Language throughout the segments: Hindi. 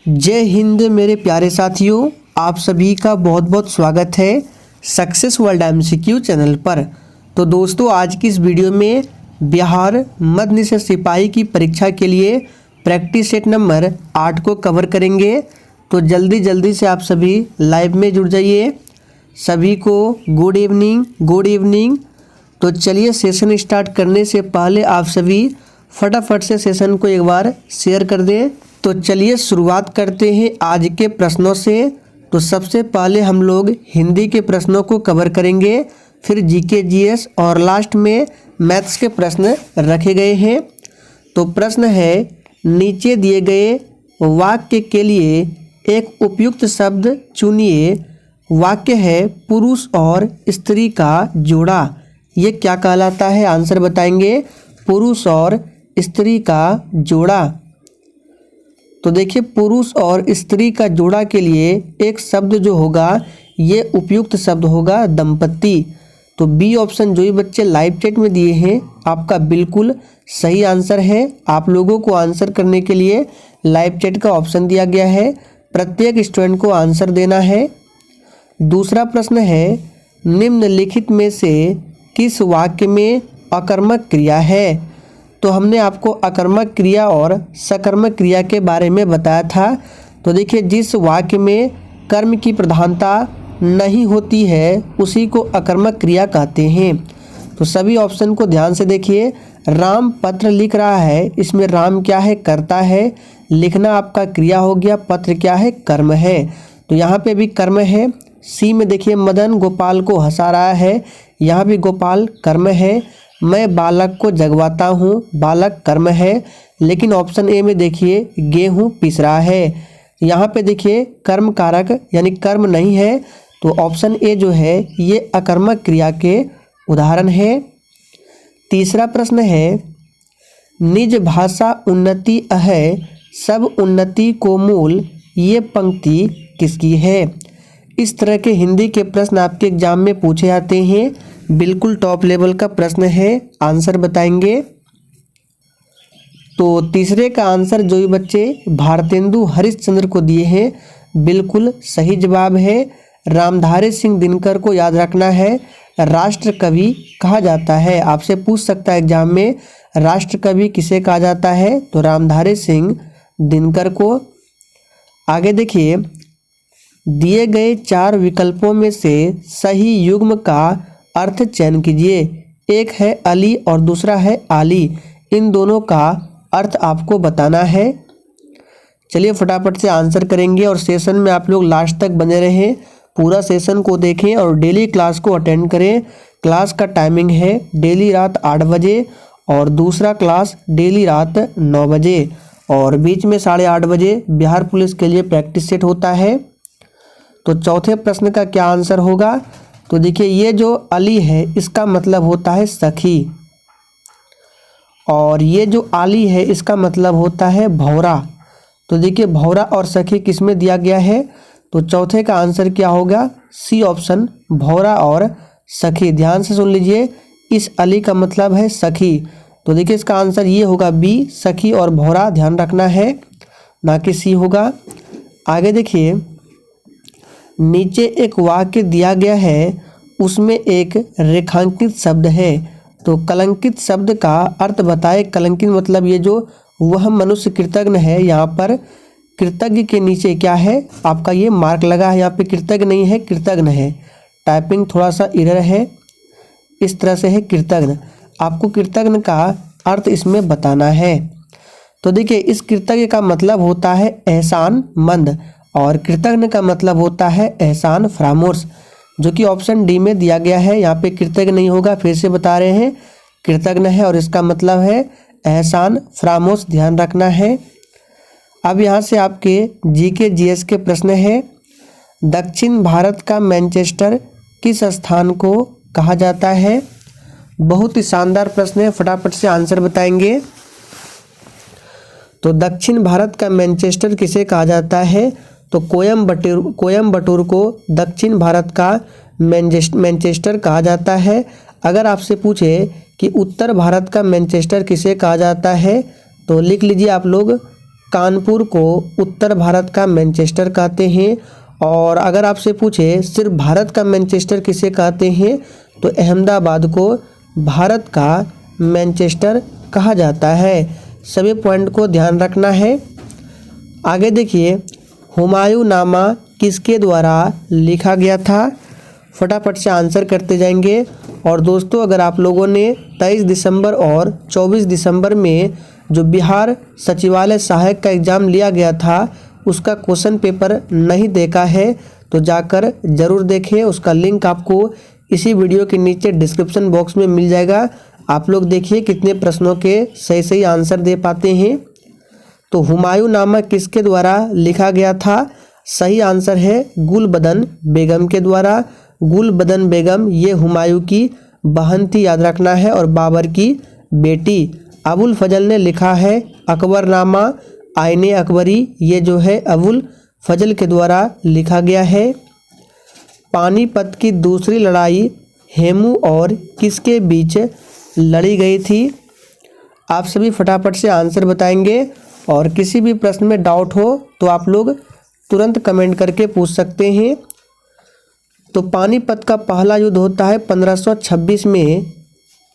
जय हिंद मेरे प्यारे साथियों, आप सभी का बहुत बहुत स्वागत है सक्सेस वर्ल्ड एमसीक्यू चैनल पर। तो दोस्तों, आज की इस वीडियो में बिहार मध्य निषेध सिपाही की परीक्षा के लिए प्रैक्टिस सेट नंबर 8 को कवर करेंगे। तो जल्दी जल्दी से आप सभी लाइव में जुड़ जाइए। सभी को गुड इवनिंग। तो चलिए, सेशन स्टार्ट करने से पहले आप सभी फटाफट से सेशन को एक बार शेयर कर दें। तो चलिए शुरुआत करते हैं आज के प्रश्नों से। तो सबसे पहले हम लोग हिंदी के प्रश्नों को कवर करेंगे, फिर जीके जीएस और लास्ट में मैथ्स के प्रश्न रखे गए हैं। तो प्रश्न है, नीचे दिए गए वाक्य के लिए एक उपयुक्त शब्द चुनिए। वाक्य है पुरुष और स्त्री का जोड़ा। ये क्या कहलाता है? आंसर बताएंगे, पुरुष और स्त्री का जोड़ा। तो देखिए, पुरुष और स्त्री का जोड़ा के लिए एक शब्द जो होगा, ये उपयुक्त शब्द होगा दंपति। तो बी ऑप्शन जो भी बच्चे लाइव चैट में दिए हैं, आपका बिल्कुल सही आंसर है। आप लोगों को आंसर करने के लिए लाइव चैट का ऑप्शन दिया गया है। प्रत्येक स्टूडेंट को आंसर देना है। दूसरा प्रश्न है, निम्नलिखित में से किस वाक्य में अकर्मक क्रिया है? तो हमने आपको अकर्मक क्रिया और सकर्मक क्रिया के बारे में बताया था। तो देखिए, जिस वाक्य में कर्म की प्रधानता नहीं होती है उसी को अकर्मक क्रिया कहते हैं। तो सभी ऑप्शन को ध्यान से देखिए। राम पत्र लिख रहा है, इसमें राम क्या है? कर्ता है। लिखना आपका क्रिया हो गया, पत्र क्या है? कर्म है। तो यहाँ पे भी कर्म है। सी में देखिए, मदन गोपाल को हंसा रहा है, यहाँ भी गोपाल कर्म है। मैं बालक को जगवाता हूँ, बालक कर्म है। लेकिन ऑप्शन ए में देखिए, गेहूँ पिस रहा है, यहाँ पे देखिए कर्म कारक यानी कर्म नहीं है। तो ऑप्शन ए जो है ये अकर्मक क्रिया के उदाहरण है। तीसरा प्रश्न है, निज भाषा उन्नति है सब उन्नति को मूल, ये पंक्ति किसकी है? इस तरह के हिंदी के प्रश्न आपके एग्जाम में पूछे जाते हैं। बिल्कुल टॉप लेवल का प्रश्न है, आंसर बताएंगे। तो तीसरे का आंसर जो भी बच्चे भारतेंदु हरिश्चंद्र को दिए हैं, बिल्कुल सही जवाब है। रामधारी सिंह दिनकर को याद रखना है, राष्ट्र कवि कहा जाता है। आपसे पूछ सकता है एग्जाम में, राष्ट्र कवि किसे कहा जाता है? तो रामधारी सिंह दिनकर को। आगे देखिए, दिए गए 4 विकल्पों में से सही युग्म का अर्थ चयन कीजिए। एक है अली और दूसरा है आली। इन दोनों का अर्थ आपको बताना है। चलिए फटाफट से आंसर करेंगे और सेशन में आप लोग लास्ट तक बने रहें। पूरा सेशन को देखें और डेली क्लास को अटेंड करें। क्लास का टाइमिंग है डेली रात 8 बजे और दूसरा क्लास डेली रात 9 बजे और बीच में 8:30 बजे बिहार पुलिस के लिए प्रैक्टिस सेट होता है। तो चौथे प्रश्न का क्या आंसर होगा? तो देखिए, ये जो अली है इसका मतलब होता है सखी और ये जो आली है इसका मतलब होता है भौरा। तो देखिए, भौरा और सखी किस में दिया गया है? तो चौथे का आंसर क्या होगा? सी ऑप्शन, भौरा और सखी। ध्यान से सुन लीजिए, इस अली का मतलब है सखी। तो देखिए, इसका आंसर ये होगा बी, सखी और भौरा। ध्यान रखना है, ना कि सी होगा। आगे देखिए, नीचे एक वाक्य दिया गया है, उसमें एक रेखांकित शब्द है। तो कलंकित शब्द का अर्थ बताए। कलंकित मतलब ये जो वह मनुष्य कृतज्ञ है, यहाँ पर कृतज्ञ के नीचे क्या है? आपका ये मार्क लगा है, यहाँ पे कृतज्ञ नहीं है, कृतज्ञ है। टाइपिंग थोड़ा सा एरर है, इस तरह से है कृतज्ञ। आपको कृतज्ञ का अर्थ इसमें बताना है। तो देखिए, इस कृतज्ञ का मतलब होता है एहसान मंद और कृतज्ञ का मतलब होता है एहसान फरामोश, जो कि ऑप्शन डी में दिया गया है। यहाँ पे कृतज्ञ नहीं होगा, फिर से बता रहे हैं, कृतज्ञ है और इसका मतलब है एहसान फरामोश। ध्यान रखना है। अब यहाँ से आपके जीके जीएस के प्रश्न है, दक्षिण भारत का मैनचेस्टर किस स्थान को कहा जाता है? बहुत ही शानदार प्रश्न है, फटाफट से आंसर बताएंगे। तो दक्षिण भारत का मैनचेस्टर किसे कहा जाता है? तो कोयम्बटूर को दक्षिण भारत का मैनचेस्टर कहा जाता है। अगर आपसे पूछे कि उत्तर भारत का मैनचेस्टर किसे कहा जाता है, तो लिख लीजिए आप लोग कानपुर को उत्तर भारत का मैनचेस्टर कहते हैं। और अगर आपसे पूछे सिर्फ भारत का मैनचेस्टर किसे कहते हैं तो अहमदाबाद को भारत का मैनचेस्टर कहा जाता है। सभी पॉइंट को ध्यान रखना है। आगे देखिए, हुमायूं नामा किसके द्वारा लिखा गया था? फटाफट से आंसर करते जाएंगे। और दोस्तों, अगर आप लोगों ने 23 दिसंबर और 24 दिसंबर में जो बिहार सचिवालय सहायक का एग्ज़ाम लिया गया था उसका क्वेश्चन पेपर नहीं देखा है तो जाकर ज़रूर देखें। उसका लिंक आपको इसी वीडियो के नीचे डिस्क्रिप्शन बॉक्स में मिल जाएगा। आप लोग देखिए कितने प्रश्नों के सही सही आंसर दे पाते हैं। तो हुमायूं नामा किसके द्वारा लिखा गया था? सही आंसर है गुलबदन बेगम के द्वारा। गुलबदन बेगम ये हुमायूं की बहन थी, याद रखना है, और बाबर की बेटी। अबुल फजल ने लिखा है अकबरनामा आईने अकबरी, ये जो है अबुल फजल के द्वारा लिखा गया है। पानीपत की दूसरी लड़ाई हेमू और किसके बीच लड़ी गई थी? आप सभी फटाफट से आंसर बताएंगे। और किसी भी प्रश्न में डाउट हो तो आप लोग तुरंत कमेंट करके पूछ सकते हैं। तो पानीपत का पहला युद्ध होता है 1526 में,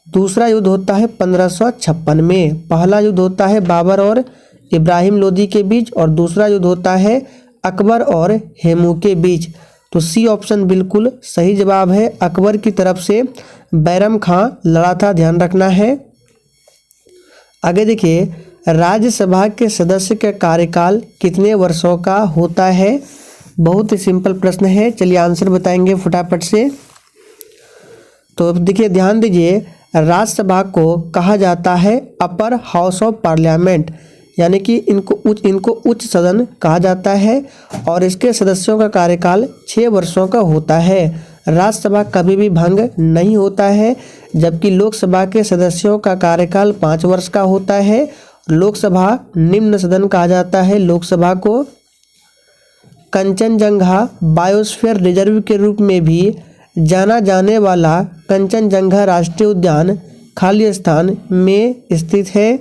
दूसरा युद्ध होता है 1556 में। पहला युद्ध होता है बाबर और इब्राहिम लोदी के बीच और दूसरा युद्ध होता है अकबर और हेमू के बीच। तो सी ऑप्शन बिल्कुल सही जवाब है। अकबर की तरफ से बैरम खां लड़ा था, ध्यान रखना है। आगे देखिए, राज्यसभा के सदस्य का कार्यकाल कितने वर्षों का होता है? बहुत ही सिंपल प्रश्न है, चलिए आंसर बताएंगे फटाफट से। तो देखिए, ध्यान दीजिए, राज्यसभा को कहा जाता है अपर हाउस ऑफ पार्लियामेंट, यानी कि इनको उच्च सदन कहा जाता है। और इसके सदस्यों का कार्यकाल 6 वर्षों का होता है। राज्यसभा कभी भी भंग नहीं होता है, जबकि लोकसभा के सदस्यों का कार्यकाल 5 वर्ष का होता है। लोकसभा निम्न सदन कहा जाता है लोकसभा को। कंचनजंगा बायोस्फीयर रिजर्व के रूप में भी जाना जाने वाला कंचनजंगा राष्ट्रीय उद्यान खालिस्तान में स्थित है।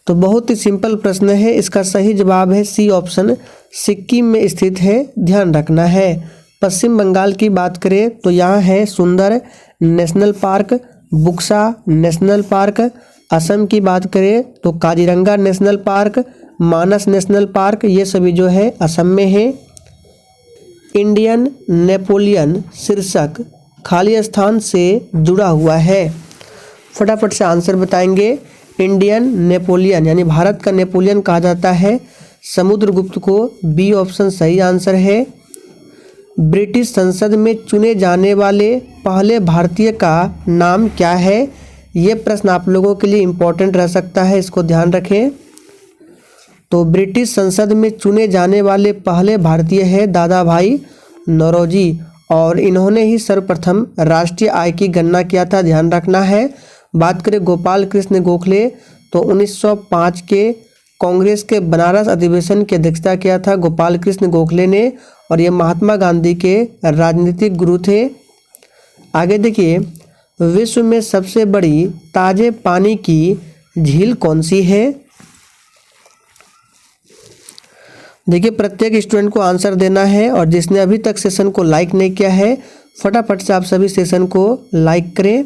तो बहुत ही सिंपल प्रश्न है, इसका सही जवाब है सी ऑप्शन, सिक्किम में स्थित है, ध्यान रखना है। पश्चिम बंगाल की बात करें तो यहाँ है Sundar national park, Buxa national park. Assam की बात करें तो Kaziranga national park, Manas national park, ये सभी जो है असम में है। इंडियन नेपोलियन शीर्षक खालिस्तान से जुड़ा हुआ है। फटाफट से आंसर बताएंगे। इंडियन नेपोलियन यानी भारत का नेपोलियन कहा जाता है समुद्रगुप्त को, बी ऑप्शन सही आंसर है। ब्रिटिश संसद में चुने जाने वाले पहले भारतीय का नाम क्या है? ये प्रश्न आप लोगों के लिए इम्पोर्टेंट रह सकता है, इसको ध्यान रखें। तो ब्रिटिश संसद में चुने जाने वाले पहले भारतीय है दादा भाई नौरोजी, और इन्होंने ही सर्वप्रथम राष्ट्रीय आय की गणना किया था, ध्यान रखना है। बात करें गोपाल कृष्ण गोखले तो 1905 के कांग्रेस के बनारस अधिवेशन की अध्यक्षता किया था गोपाल कृष्ण गोखले ने, और ये महात्मा गांधी के राजनीतिक गुरु थे। आगे देखिए, विश्व में सबसे बड़ी ताजे पानी की झील कौन सी है? देखिए, प्रत्येक स्टूडेंट को आंसर देना है, और जिसने अभी तक सेशन को लाइक नहीं किया है फटाफट से आप सभी सेशन को लाइक करें।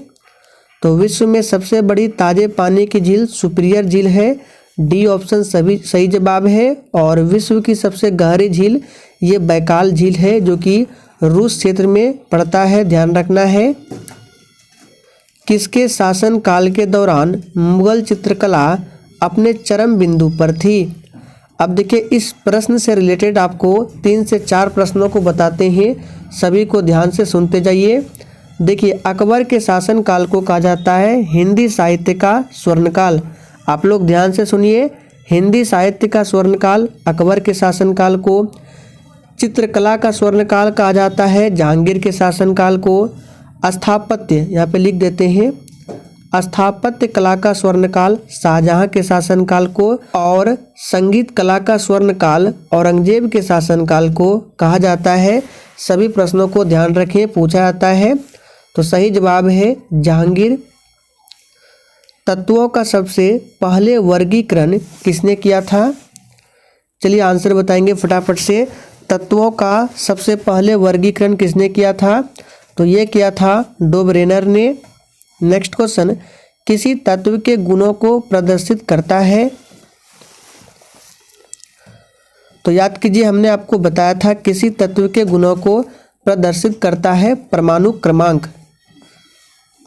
तो विश्व में सबसे बड़ी ताजे पानी की झील सुपीरियर झील है, डी ऑप्शन सभी सही जवाब है। और विश्व की सबसे गहरी झील ये बैकाल झील है, जो कि रूस क्षेत्र में पड़ता है, ध्यान रखना है। किसके शासन काल के दौरान मुगल चित्रकला अपने चरम बिंदु पर थी? अब देखिए, इस प्रश्न से रिलेटेड आपको 3 से 4 प्रश्नों को बताते हैं, सभी को ध्यान से सुनते जाइए। देखिए, अकबर के शासन काल को कहा जाता है हिंदी साहित्य का स्वर्णकाल। आप लोग ध्यान से सुनिए, हिंदी साहित्य का स्वर्णकाल अकबर के शासनकाल को। चित्रकला का स्वर्णकाल कहा जाता है जहांगीर के शासनकाल को। स्थापत्य यहाँ पे लिख देते हैं, स्थापत्य कला का स्वर्णकाल शाहजहां के शासनकाल को। और संगीत कला का स्वर्णकाल औरंगजेब के शासनकाल को कहा जाता है। सभी प्रश्नों को ध्यान रखें, पूछा जाता है। तो सही जवाब है जहांगीर। तत्वों का सबसे पहले वर्गीकरण किसने किया था? चलिए आंसर बताएंगे फटाफट से। तत्वों का सबसे पहले वर्गीकरण किसने किया था? तो ये किया था डोबरेनर ने। नेक्स्ट क्वेश्चन, किसी तत्व के गुणों को प्रदर्शित करता है? तो याद कीजिए, हमने आपको बताया था किसी तत्व के गुणों को प्रदर्शित करता है परमाणु क्रमांक।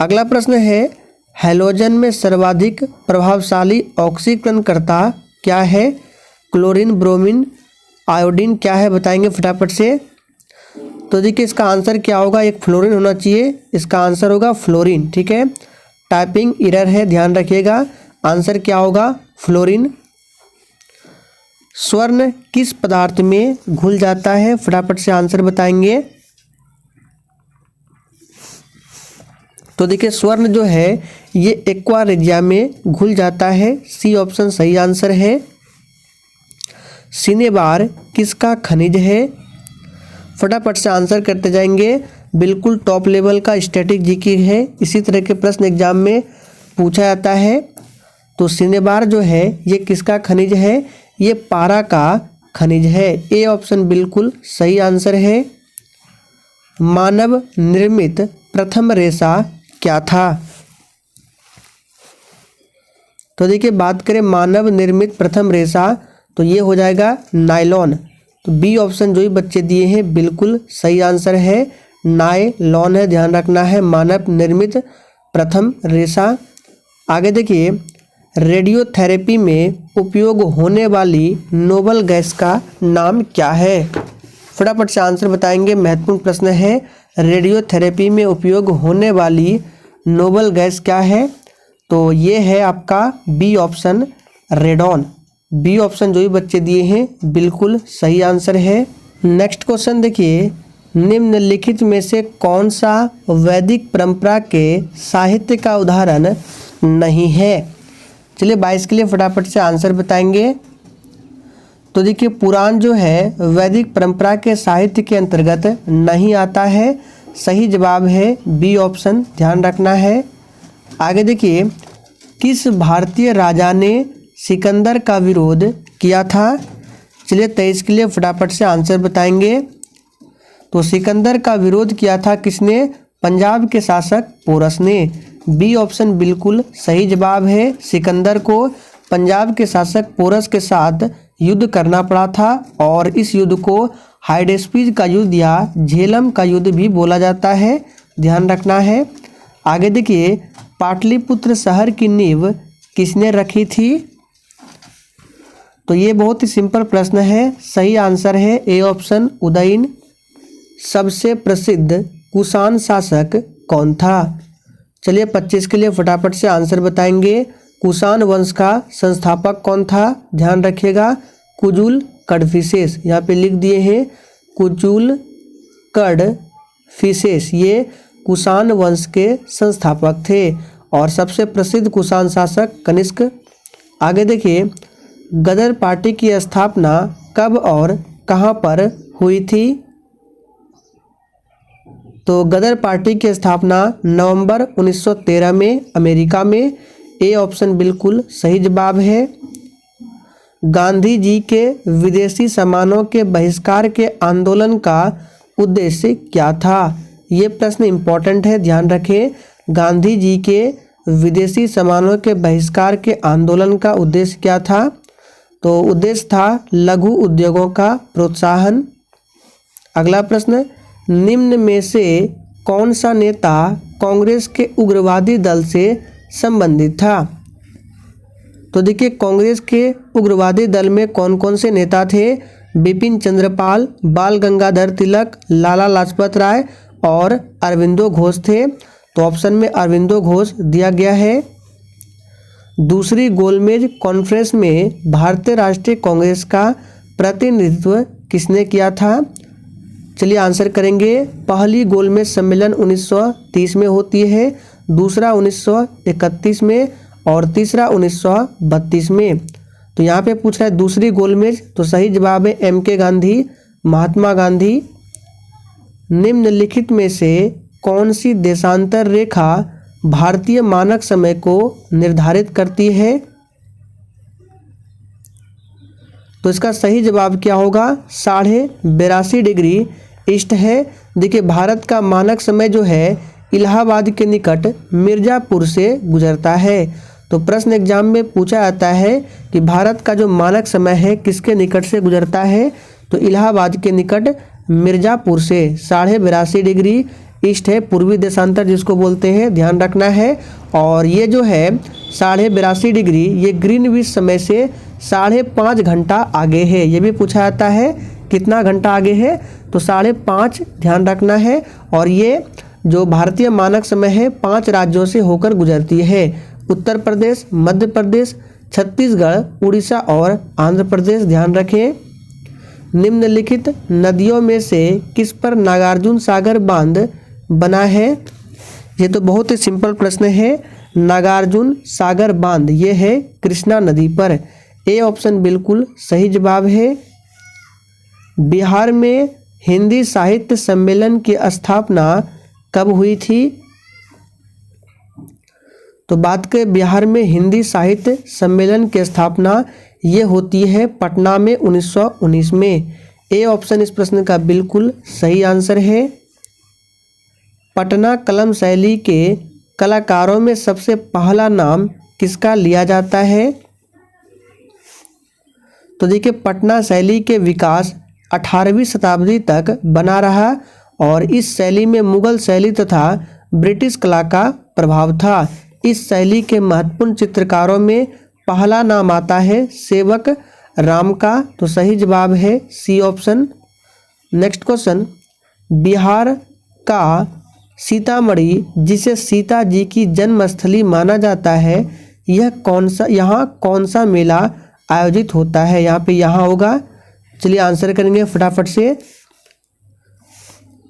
अगला प्रश्न है, हैलोजन में सर्वाधिक प्रभावशाली ऑक्सीकरणकर्ता क्या है? क्लोरीन, ब्रोमीन, आयोडीन क्या है? बताएंगे फटाफट से। तो देखिए इसका आंसर क्या होगा, एक फ्लोरीन होना चाहिए, इसका आंसर होगा फ्लोरीन। ठीक है, टाइपिंग एरर है, ध्यान रखिएगा। आंसर क्या होगा? फ्लोरीन। स्वर्ण किस पदार्थ में घुल जाता है? फटाफट से आंसर बताएंगे। तो देखिए स्वर्ण जो है ये एक्वा रेजिया में घुल जाता है। सी ऑप्शन सही आंसर है। सिनेबार किसका खनिज है? फटाफट से आंसर करते जाएंगे। बिल्कुल टॉप लेवल का स्टैटिक जीके है, इसी तरह के प्रश्न एग्जाम में पूछा जाता है। तो सिनेबार जो है ये किसका खनिज है? ये पारा का खनिज है। ए ऑप्शन बिल्कुल सही आंसर है। मानव निर्मित प्रथम रेशा क्या था? तो देखिए बात करें मानव निर्मित प्रथम रेशा, तो ये हो जाएगा नायलॉन। तो बी ऑप्शन जो ही बच्चे दिए हैं बिल्कुल सही आंसर है, नायलॉन है, ध्यान रखना है मानव निर्मित प्रथम रेशा। आगे देखिए, रेडियोथेरेपी में उपयोग होने वाली नोबल गैस का नाम क्या है? फटाफट से आंसर बताएंगे, महत्वपूर्ण प्रश्न है। रेडियोथेरेपी में उपयोग होने वाली नोबल गैस क्या है? तो ये है आपका B option, radon. B option जो भी बच्चे दिए हैं बिल्कुल सही आंसर है। नेक्स्ट क्वेश्चन देखिए, निम्नलिखित में से कौन सा वैदिक परंपरा के साहित्य का उदाहरण नहीं है? चलिए 22 के लिए फटाफट से आंसर बताएंगे। तो देखिए पुराण जो है वैदिक परंपरा के साहित्य के अंतर्गत नहीं आता है। सही जवाब है बी ऑप्शन, ध्यान रखना है। आगे देखिए, किस भारतीय राजा ने सिकंदर का विरोध किया था? चलिए 23 के लिए फटाफट से आंसर बताएंगे। तो सिकंदर का विरोध किया था किसने? पंजाब के शासक पोरस ने। बी ऑप्शन बिल्कुल सही जवाब है। सिकंदर को पंजाब के शासक पोरस के साथ युद्ध करना पड़ा था और इस युद्ध को हाइडेस्पीज का युद्ध या झेलम का युद्ध भी बोला जाता है, ध्यान रखना है। आगे देखिए, पाटलिपुत्र शहर की नींव किसने रखी थी? तो ये बहुत ही सिंपल प्रश्न है, सही आंसर है ए ऑप्शन, उदयन। सबसे प्रसिद्ध कुषाण शासक कौन था? चलिए 25 के लिए फटाफट से आंसर बताएंगे। कुषाण वंश का संस्थापक कौन था? ध्यान रखिएगा, कुजुल कड़फिसेस, यहाँ पे लिख दिए हैं कुजुल कड़फिसेस, ये कुषाण वंश के संस्थापक थे और सबसे प्रसिद्ध कुषाण शासक कनिष्क। आगे देखिए, गदर पार्टी की स्थापना कब और कहाँ पर हुई थी? तो गदर पार्टी की स्थापना नवंबर 1913 में अमेरिका में। ए ऑप्शन बिल्कुल सही जवाब है। गांधी जी के विदेशी सामानों के बहिष्कार के आंदोलन का उद्देश्य क्या था? ये प्रश्न इम्पोर्टेंट है, ध्यान रखें। गांधी जी के विदेशी सामानों के बहिष्कार के आंदोलन का उद्देश्य क्या था? तो उद्देश्य था लघु उद्योगों का प्रोत्साहन। अगला प्रश्न, निम्न में से कौन सा नेता कांग्रेस के उग्रवादी दल से संबंधित था? तो देखिए कांग्रेस के उग्रवादी दल में कौन कौन से नेता थे? बिपिन चंद्रपाल, बाल गंगाधर तिलक, लाला लाजपत राय और अरविंदो घोष थे। तो ऑप्शन में अरविंदो घोष दिया गया है। दूसरी गोलमेज कॉन्फ्रेंस में भारतीय राष्ट्रीय कांग्रेस का प्रतिनिधित्व किसने किया था? चलिए आंसर करेंगे। पहली गोलमेज सम्मेलन 1930 में होती है, दूसरा 1931 में और तीसरा 1932 में। तो यहाँ पे पूछ रहा है दूसरी गोलमेज, तो सही जवाब है MK गांधी, महात्मा गांधी। निम्नलिखित में से कौन सी देशांतर रेखा भारतीय मानक समय को निर्धारित करती है? तो इसका सही जवाब क्या होगा? 82.5 डिग्री ईस्ट है। देखिए भारत का मानक समय जो है इलाहाबाद के निकट मिर्ज़ापुर से गुजरता है। तो प्रश्न एग्जाम में पूछा जाता है कि भारत का जो मानक समय है किसके निकट से गुजरता है? तो इलाहाबाद के निकट मिर्ज़ापुर से 82.5 डिग्री ईस्ट है, पूर्वी देशांतर जिसको बोलते हैं, ध्यान रखना है। और ये जो है 82.5 डिग्री ये ग्रीनविच समय से 5.5 घंटा आगे है। ये भी पूछा जाता है कितना घंटा आगे है? तो 5.5 ध्यान रखना है। और ये जो भारतीय मानक समय है 5 राज्यों से होकर गुजरती है, उत्तर प्रदेश, मध्य प्रदेश, छत्तीसगढ़, उड़ीसा और आंध्र प्रदेश। ध्यान रखें। निम्नलिखित नदियों में से किस पर नागार्जुन सागर बांध बना है? ये तो बहुत ही सिंपल प्रश्न है। नागार्जुन सागर बांध ये है कृष्णा नदी पर। ए ऑप्शन बिल्कुल सही जवाब है। बिहार में हिंदी साहित्य सम्मेलन की स्थापना कब हुई थी? तो बात करें बिहार में हिंदी साहित्य सम्मेलन की स्थापना ये होती है पटना में 1919 में। ए ऑप्शन इस प्रश्न का बिल्कुल सही आंसर है। पटना कलम शैली के कलाकारों में सबसे पहला नाम किसका लिया जाता है? तो देखिए पटना शैली के विकास 18वीं शताब्दी तक बना रहा और इस शैली में मुगल शैली तथा ब्रिटिश कला का प्रभाव था। इस शैली के महत्वपूर्ण चित्रकारों में पहला नाम आता है सेवक राम का। तो सही जवाब है C option. Next question, Bihar का सीतामढ़ी जिसे सीता जी की जन्मस्थली माना जाता है यहाँ कौन सा मेला आयोजित होता है? यहाँ होगा। चलिए आंसर करेंगे फटाफट से।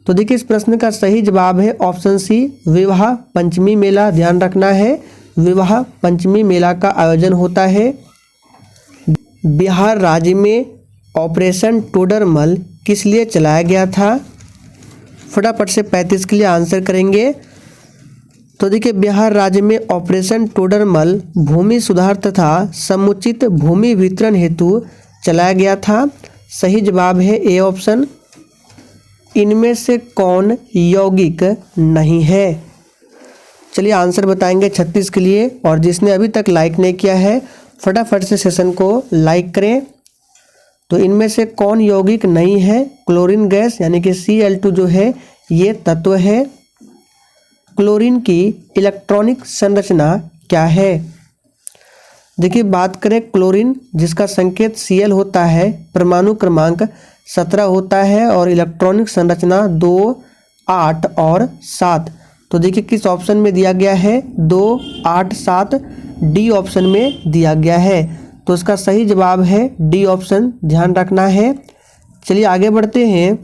तो देखिए इस प्रश्न का सही जवाब है ऑप्शन सी विवाह पंचमी मेला। ध्यान रखना है, विवाह पंचमी मेला का आयोजन होता है। बिहार राज्य में ऑपरेशन टोडरमल किस लिए चलाया गया था? फटाफट से 35 के लिए आंसर करेंगे। तो देखिए बिहार राज्य में ऑपरेशन टोडरमल भूमि सुधार तथा समुचित भूमि वितरण हेतु चलाया गया था। सही जवाब है ए ऑप्शन। इनमें से कौन यौगिक नहीं है? चलिए आंसर बताएंगे 36 के लिए। और जिसने अभी तक लाइक नहीं किया है फटाफट से सेशन को लाइक करें। तो इनमें से कौन यौगिक नहीं है? क्लोरीन गैस यानी कि Cl2 जो है ये तत्व है। क्लोरीन की इलेक्ट्रॉनिक संरचना क्या है? देखिए बात करें क्लोरीन जिसका संकेत Cl होता है, परमाणु क्रमांक 17 होता है और इलेक्ट्रॉनिक संरचना 2, 8 और 7। तो देखिए किस ऑप्शन में दिया गया है? 2, 8, 7 डी ऑप्शन में दिया गया है। तो इसका सही जवाब है डी ऑप्शन, ध्यान रखना है। चलिए आगे बढ़ते हैं।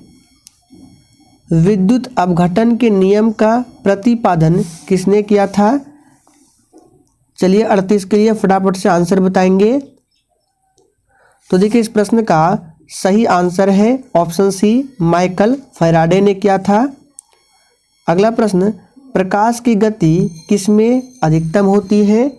विद्युत अपघटन के नियम का प्रतिपादन किसने किया था? चलिए 38 के लिए फटाफट से आंसर बताएंगे। तो देखिए इस प्रश्न का सही आंसर है ऑप्शन सी माइकल फैराडे ने किया था। अगला प्रश्न, प्रकाश की गति किसमें अधिकतम होती है?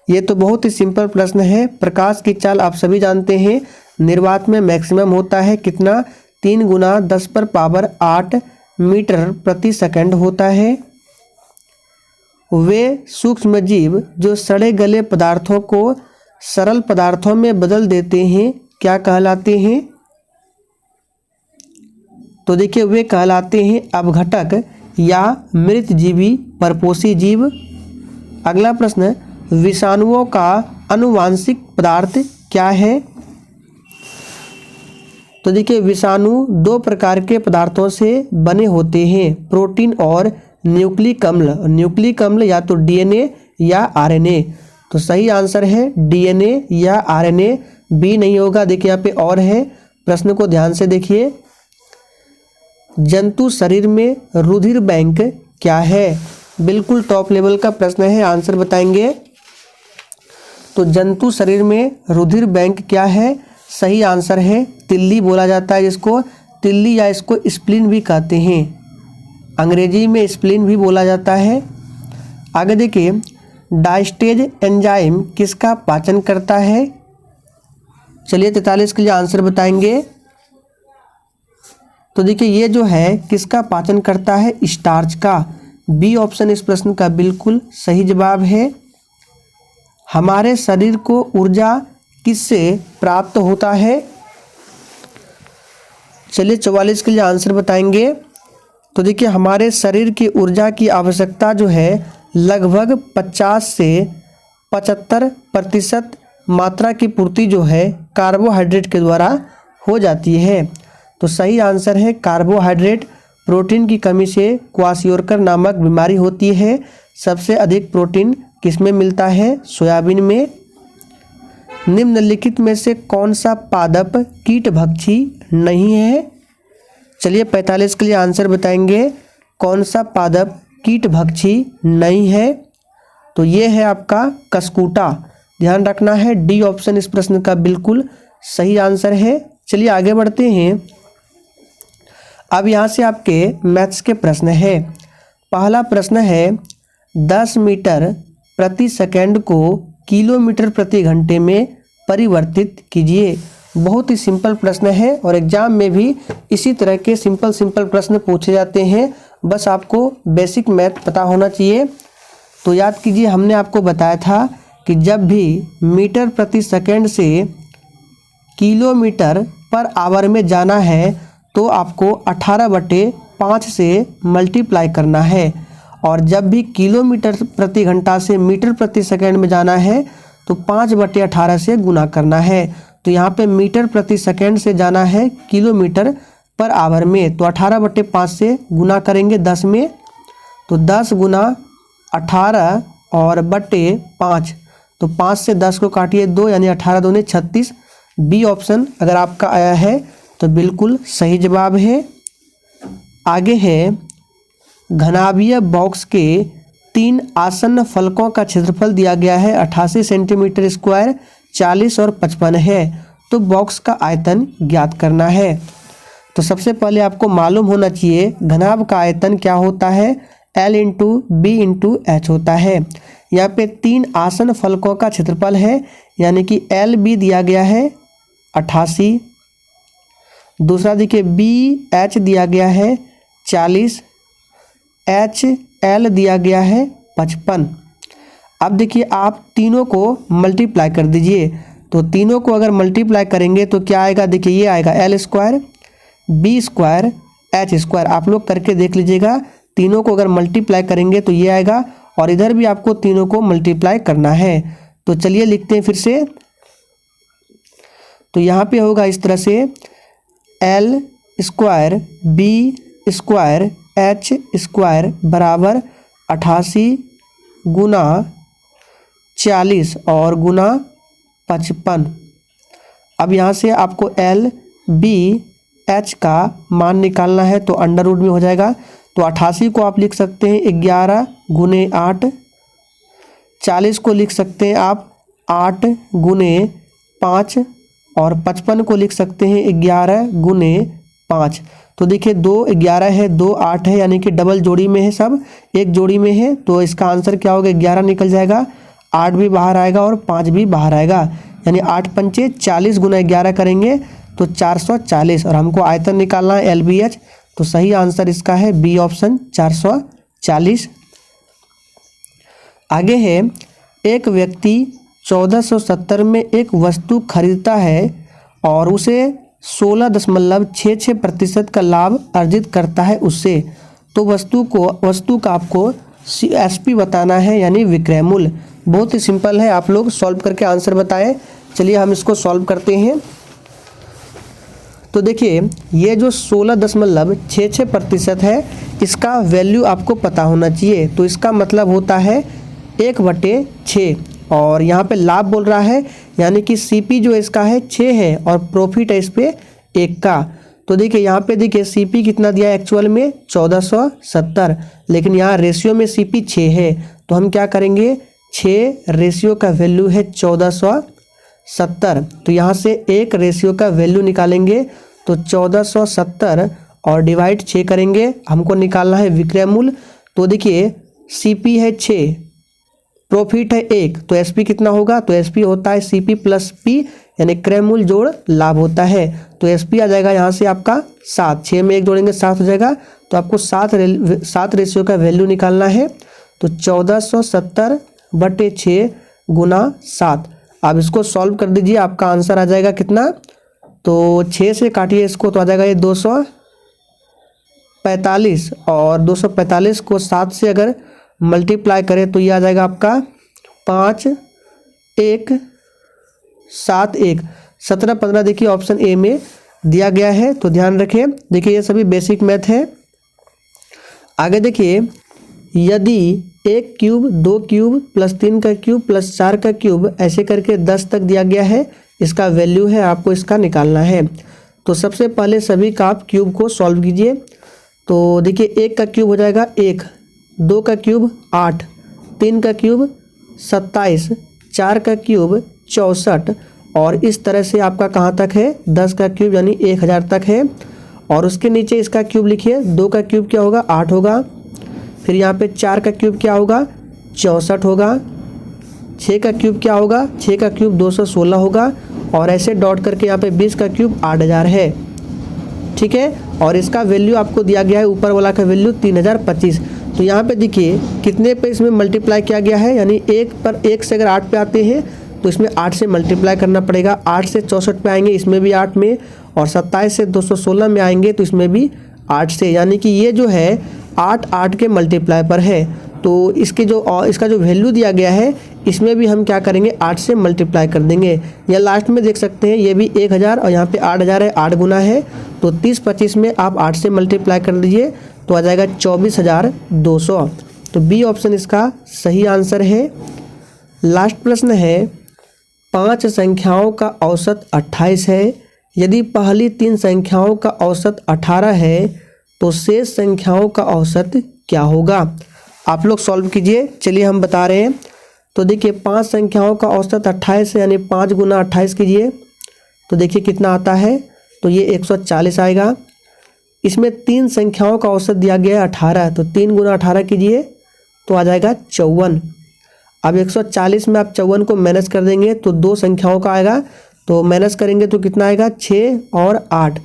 ये तो बहुत ही सिंपल प्रश्न है। प्रकाश की चाल आप सभी जानते हैं, निर्वात में मैक्सिमम होता है कितना? 3 × 10⁸ मीटर प्रति सेकंड होता है। वे सूक्ष्म जीव जो सड़े गले पदार्थों को सरल पदार्थों में बदल देते हैं क्या कहलाते हैं? तो देखिए वे कहलाते हैं अपघटक या मृतजीवी परपोषी जीव। अगला प्रश्न, विषाणुओं का आनुवांशिक पदार्थ क्या है? तो देखिए विषाणु 2 प्रकार के पदार्थों से बने होते हैं, प्रोटीन और न्यूक्लिक अम्ल। न्यूक्लिक अम्ल या तो डीएनए या आरएनए। तो सही आंसर है डीएनए या आरएनए, बी नहीं होगा। देखिए यहाँ पे और है, प्रश्न को ध्यान से देखिए। जंतु शरीर में रुधिर बैंक क्या है? बिल्कुल टॉप लेवल का प्रश्न है, आंसर बताएंगे। तो जंतु शरीर में रुधिर बैंक क्या है? सही आंसर है तिल्ली बोला जाता है, जिसको तिल्ली या इसको स्प्लीन भी कहते हैं। अंग्रेजी में स्प्लीन भी बोला जाता है। आगे देखिए, डायस्टेज एंजाइम किसका पाचन करता है? चलिए 43 के लिए आंसर बताएंगे। तो देखिए ये जो है किसका पाचन करता है? स्टार्च का। बी ऑप्शन इस प्रश्न का बिल्कुल सही जवाब है। हमारे शरीर को ऊर्जा किससे प्राप्त होता है? चलिए 44 के लिए आंसर बताएंगे। तो देखिए हमारे शरीर की ऊर्जा की आवश्यकता जो है लगभग 50 से 75% मात्रा की पूर्ति जो है कार्बोहाइड्रेट के द्वारा हो जाती है। तो सही आंसर है कार्बोहाइड्रेट। प्रोटीन की कमी से क्वाशियोरकर नामक बीमारी होती है। सबसे अधिक प्रोटीन किसमें मिलता है? सोयाबीन में। निम्नलिखित में से कौन सा पादप कीटभक्षी नहीं है? चलिए 45 के लिए आंसर बताएंगे। कौन सा पादप कीटभक्षी नहीं है? तो ये है आपका कस्कूटा। ध्यान रखना है, डी ऑप्शन इस प्रश्न का बिल्कुल सही आंसर है। चलिए आगे बढ़ते हैं। अब यहाँ से आपके मैथ्स के प्रश्न है। पहला प्रश्न है 10 मीटर प्रति सेकंड को किलोमीटर प्रति घंटे में परिवर्तित कीजिए। बहुत ही सिंपल प्रश्न है और एग्जाम में भी इसी तरह के सिंपल प्रश्न पूछे जाते हैं। बस आपको बेसिक मैथ पता होना चाहिए। तो याद कीजिए, हमने आपको बताया था कि जब भी मीटर प्रति सेकंड से किलोमीटर पर आवर में जाना है तो आपको 18/5 से मल्टीप्लाई करना है, और जब भी किलोमीटर प्रति घंटा से मीटर प्रति सेकंड में जाना है तो 5/18 से गुना करना है। तो यहाँ पे मीटर प्रति सेकंड से जाना है किलोमीटर पर आवर में, तो 18/5 से गुना करेंगे 10 में, तो 10 गुना 18 और बटे 5, तो 5 से 10 को काटिए 2, यानी 18 दूनी 36। बी ऑप्शन अगर आपका आया है तो बिल्कुल सही जवाब है। आगे है, घनाभीय बॉक्स के 3 आसन्न फलकों का क्षेत्रफल दिया गया है 88 सेंटीमीटर स्क्वायर, 40 और 55 है। तो बॉक्स का आयतन ज्ञात करना है। तो सबसे पहले आपको मालूम होना चाहिए घनाभ का आयतन क्या होता है? L into B into H होता है। यहाँ पे 3 आसन्न फलकों का क्षेत्रफल है, यानी कि एल बी दिया गया है 88, दूसरा देखिए बी एच दिया गया है 40, एच एल दिया गया है 55। अब देखिए आप तीनों को मल्टीप्लाई कर दीजिए। तो तीनों को अगर मल्टीप्लाई करेंगे तो क्या आएगा? देखिए ये आएगा L square B square H square. आप लोग करके देख लीजिएगा, तीनों को अगर मल्टीप्लाई करेंगे तो ये आएगा, और इधर भी आपको तीनों को मल्टीप्लाई करना है। तो चलिए लिखते हैं फिर से। तो यहाँ पे होगा इस तरह से L square B square H square बराबर 88 गुना 40 और गुना 55। अब यहाँ से आपको एल बी एच का मान निकालना है, तो अंडर रूट में हो जाएगा। तो 88 को आप लिख सकते हैं 11 गुने 8, 40 को लिख सकते हैं आप 8 गुने 5, और 55 को लिख सकते हैं 11 गुने 5। तो देखिए 2 11 है, 2 8 है, यानी कि डबल जोड़ी में है, सब एक जोड़ी में है। तो इसका आंसर क्या होगा? 11 निकल जाएगा, 8 भी बाहर आएगा और 5 भी बाहर आएगा, यानी 8 पंचे 40 गुना 11 करेंगे तो 440, और हमको आयतन निकालना है LBH। तो सही आंसर इसका है बी ऑप्शन 440। आगे है, एक व्यक्ति 1470 में एक वस्तु खरीदता है और उसे 16.66% का लाभ अर्जित करता है उससे। तो वस्तु का आपको SP बताना है, यानी विक्रय मूल्य। बहुत ही सिंपल है, आप लोग सॉल्व करके आंसर बताएं। चलिए हम इसको सॉल्व करते हैं। तो देखिए ये जो 16.66% है, इसका वैल्यू आपको पता होना चाहिए। तो इसका मतलब होता है 1/6, और यहाँ पे लाभ बोल रहा है, यानी कि CP जो इसका है 6 है और प्रॉफिट है इस पे 1 का। तो देखिए यहाँ पे देखिए CP कितना दिया है एक्चुअल में 1470, लेकिन यहाँ रेशियो में CP 6 है। तो हम क्या करेंगे, 6 रेशियो का वैल्यू है 1470, तो यहाँ से 1 रेशियो का वैल्यू निकालेंगे। तो 1470 और डिवाइड 6 करेंगे, हमको निकालना है विक्रय मूल्य। तो देखिए सीपी है 6, प्रॉफिट है 1, तो एसपी कितना होगा, तो एसपी होता है सीपी प्लस पी यानी क्रय मूल्य जोड़ लाभ होता है। तो एसपी आ जाएगा यहाँ से आपका 7, 6 में 1 जोड़ेंगे 7 हो जाएगा। तो आपको 7 रेशियो का वैल्यू निकालना है। तो 1470/6 गुना 7। आप इसको सॉल्व कर दीजिए, आपका आंसर आ जाएगा कितना, तो 6 से काटिए इसको तो आ जाएगा ये 245, और 245 को 7 से अगर मल्टीप्लाई करें तो ये आ जाएगा आपका 5171 1715। देखिए ऑप्शन ए में दिया गया है, तो ध्यान रखें। देखिए ये सभी बेसिक मैथ है। आगे देखिए, यदि 1 क्यूब 2 क्यूब प्लस 3 का क्यूब प्लस 4 का क्यूब ऐसे करके 10 तक दिया गया है, इसका वैल्यू है, आपको इसका निकालना है। तो सबसे पहले सभी का आप क्यूब को सॉल्व कीजिए। तो देखिए 1 का क्यूब हो जाएगा 1, 2 का क्यूब 8, 3 का क्यूब 27, 4 का क्यूब 64, और इस तरह से आपका कहाँ तक है, 10 का क्यूब यानी 1000 तक है। और उसके नीचे इसका क्यूब लिखिए, 2 का क्यूब क्या होगा 8 होगा, फिर यहाँ पे 4 का क्यूब क्या होगा 64 होगा, 6 का क्यूब क्या होगा, 6 का क्यूब 216 होगा, और ऐसे डॉट करके यहाँ पे 20 का क्यूब 8000 है। ठीक है, और इसका वैल्यू आपको दिया गया है, ऊपर वाला का वैल्यू 3025। तो यहाँ पे देखिए कितने पे इसमें मल्टीप्लाई किया गया है, यानी 1 पर 1 से अगर 8 पे आते हैं तो इसमें 8 से मल्टीप्लाई करना पड़ेगा। 8 से 64 पे आएंगे, इसमें भी 8 में, और 27 से 216 में आएंगे तो इसमें भी 8 से, यानी कि ये जो है 8 के मल्टीप्लाई पर है। तो इसका जो वैल्यू दिया गया है इसमें भी हम क्या करेंगे, 8 से मल्टीप्लाई कर देंगे। या लास्ट में देख सकते हैं ये भी 1000 और यहाँ पे 8000 है, 8 गुना है, तो 30-25 में आप 8 से मल्टीप्लाई कर दीजिए तो आ जाएगा 24200। तो बी ऑप्शन इसका सही आंसर है। लास्ट प्रश्न है, 5 संख्याओं का औसत 28 है। यदि पहली 3 संख्याओं का औसत 18 है तो शेष संख्याओं का औसत क्या होगा। आप लोग सॉल्व कीजिए, चलिए हम बता रहे हैं। तो देखिए 5 संख्याओं का औसत 28 है, यानी 5 गुना 28 कीजिए तो देखिए कितना आता है, तो ये 140 आएगा। इसमें 3 संख्याओं का औसत दिया गया है 18, तो 3 गुना 18 कीजिए तो आ जाएगा 54। अब 140 में आप 54 को माइनस कर देंगे तो 2 संख्याओं का आएगा, तो माइनस करेंगे तो कितना आएगा 6 और 8।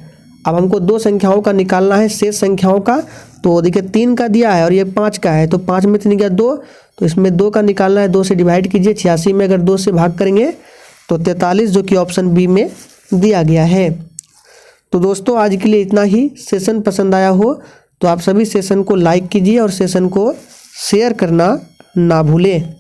अब हमको 2 संख्याओं का निकालना है, शेष संख्याओं का। तो देखिए 3 का दिया है और ये 5 का है, तो 5 में 3 गया 2, तो इसमें 2 का निकालना है, 2 से डिवाइड कीजिए। 86 में अगर 2 से भाग करेंगे तो 43, जो कि ऑप्शन बी में दिया गया है। तो दोस्तों आज के लिए इतना ही। सेशन पसंद आया हो तो आप सभी सेशन को लाइक कीजिए और सेशन को शेयर करना ना भूलें।